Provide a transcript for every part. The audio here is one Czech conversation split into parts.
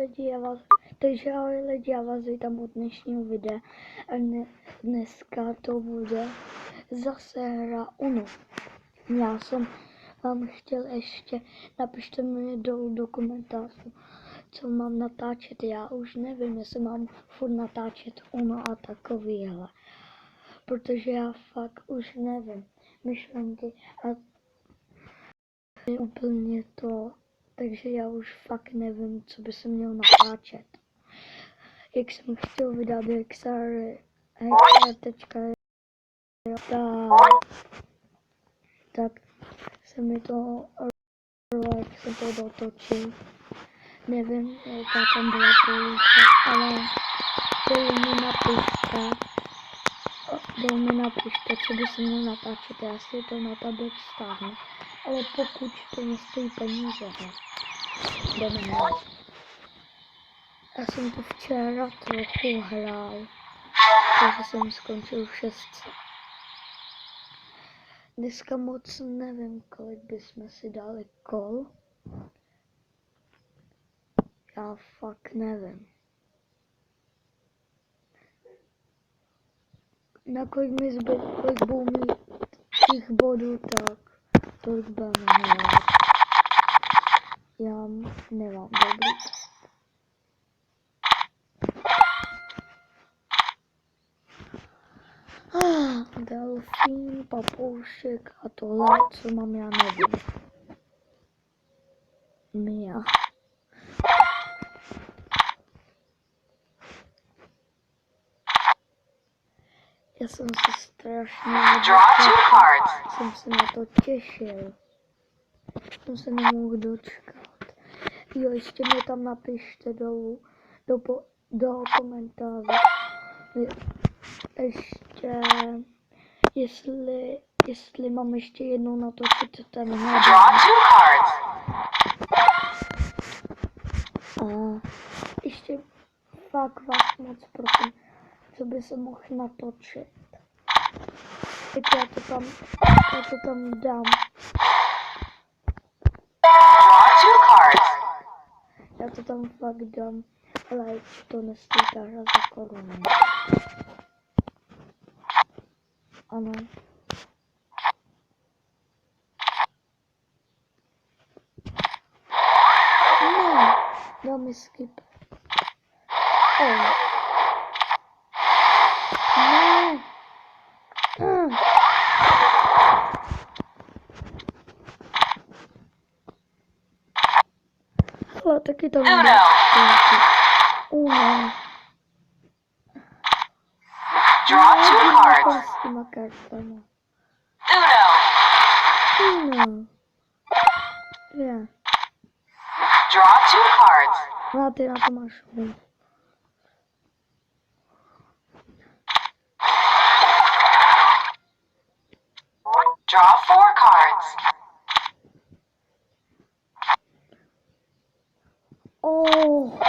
ahoj lidi, já vás vítám u dnešního videa. Dneska to bude zase hra Uno. Já jsem vám chtěl ještě, napište mi dolů do komentářů, co mám natáčet. Já už nevím, jestli mám furt natáčet Uno a takovýhle. Protože já fakt už nevím. Myšlenky a úplně to. Takže já už fakt nevím, co by se měl natáčet. Jak jsem chtěl vydat tak se mi to, jak jsem to dotočil. Nevím, jaká tam byla políka, ale dolů mi napište, co by se měl natáčet. Já si to na tablet stáhnu. Ale pokud to nestojí peníze, jdeme hrát. Já jsem to včera trochu hrál, takže jsem skončil v 6. Dneska moc nevím, kolik bychom si dali kol. Já fakt nevím. Na kolik mi zbyt, kolik budu mít těch bodů, tak tolik budeme hrát. Já nemám dobrý. Delfín, papoušek a tohle, co mám, já nevím. Mia. Já jsem se strašně jsem se na to těšil. Jsem se nemohl dočkat. Jo, ještě mi tam napište dolů do komentářů. Ještě, jestli mám ještě jednou natočit ten hra. A ještě fakt vás moc prosím, co by se mohl natočit. Tak já to tam dám. Já to tam fakt dám, ale to nestojí ta hra za korunu. Ano. Ne, dám mi skip. Ne. Ale taky tam dám. Uno. Draw two cards. S těma kartama. Uno. Yeah. Draw two cards. No, ty na to máš. Draw four cards. Oh.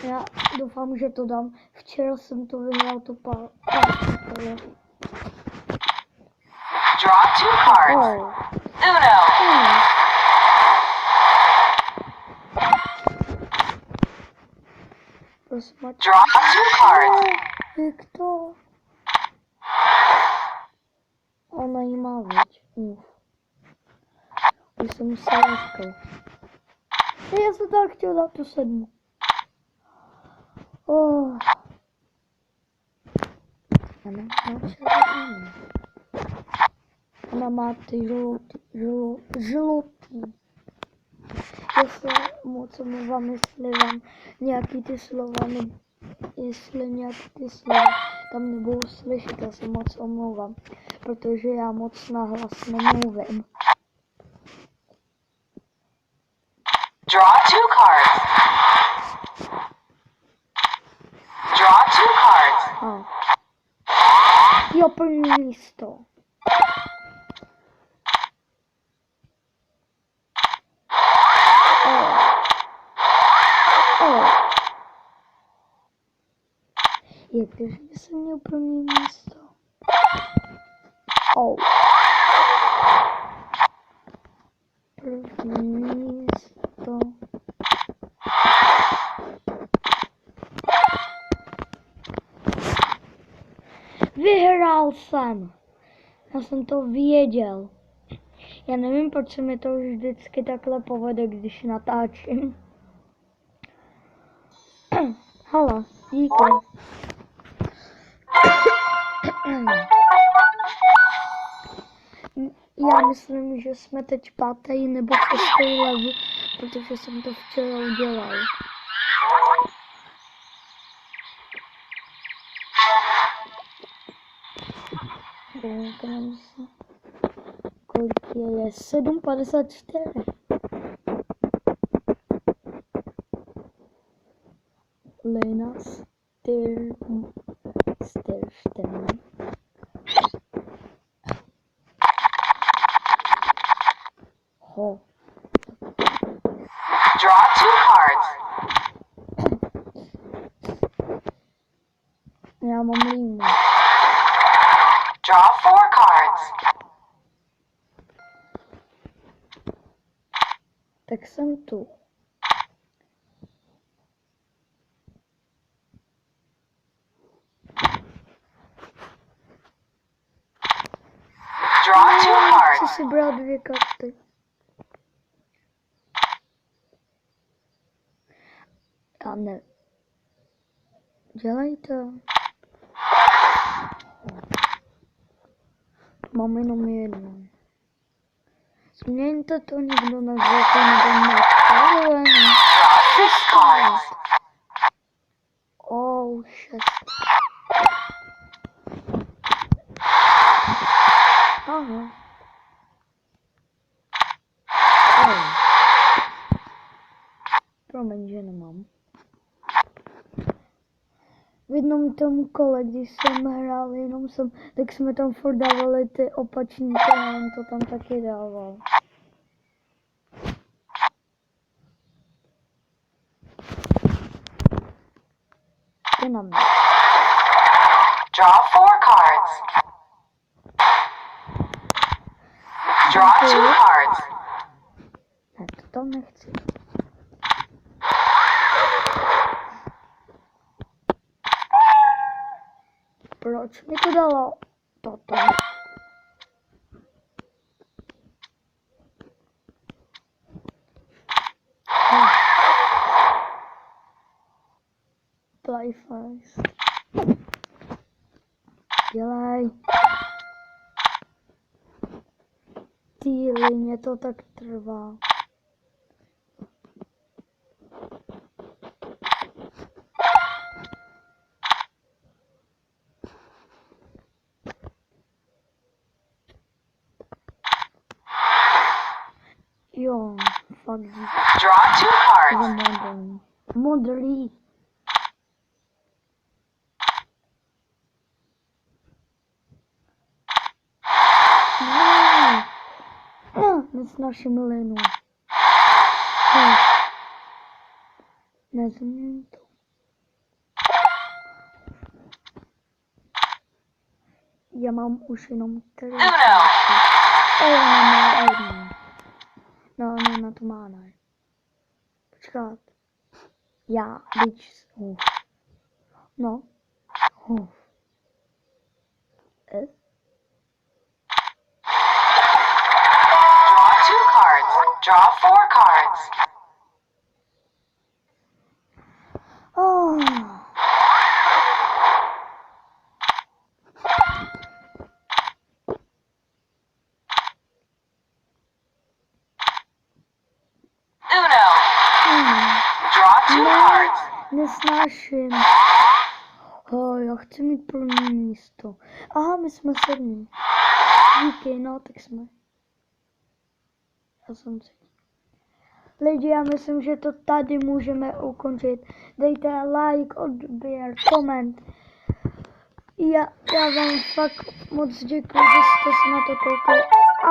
Já doufám, že to dám. Včera jsem to vyhrál to pár. Draw two cards. Uno. Prosím, Draw two cards. Viktor. Ona jí má, viď? Už jsem musel říkal. Já jsem tak chtěl dát tu 7. Ona má ty žlutý. Já se moc omlouvám, jestli vám nějaký ty slova tam nebudou slyšet, já se moc omlouvám, protože já moc nahlas nemluvím. Draw two cards. Draw two cards. Jo, první místo. Jakože jsem měl první místo. Oh. První místo. Vyhrál jsem. Já jsem to věděl. Já nevím, proč se mi to už vždycky takhle povede, když natáčím. Hala, díky. Já myslím, že jsme teď 5. nebo 6. level, protože jsem to včera udělal. Kolik je? 7,54. Lena Styrsten. Ho. Draw 2 cards. Já mám línu. Draw 4 cards. Tak jsem tu. Draw 2 Chci cards. si brát 2 karty. A ne. Dělej to. Mám jenom jednu. Změňte to někdo na žlutou nebo na červenou. Draw 6 cards. Oh, 6. Aha. Oh. Promiň, že nemám. V jednom tom kole, když jsem hrál, tak jsme tam furt dávali ty opačníky a on to tam taky dával. Je na mě. Draw 4 cards. Draw 2 cards. Ne, to tam nechci. Proč mi to dalo toto? Play first. Dělej. Ty linie to tak trvá. Jo, fakt. Draw 2 cards. Modrý. Nesnáším linu. Nezměň to. Já mám už jenom 3. Uno. Ona má jednu. No, na to má ne. Počkat. Já, víc. No. Draw 2 cards. Draw 4 cards. Oh. Uno. Draw 2 cards. Nesnáším. Já chci mít první místo. Aha, my jsme 7. Díky, no, tak jsme. Já jsem si. Lidi, já myslím, že to tady můžeme ukončit. Dejte like, odběr, koment. Já vám fakt moc děkuji, že jste se na to koukali. A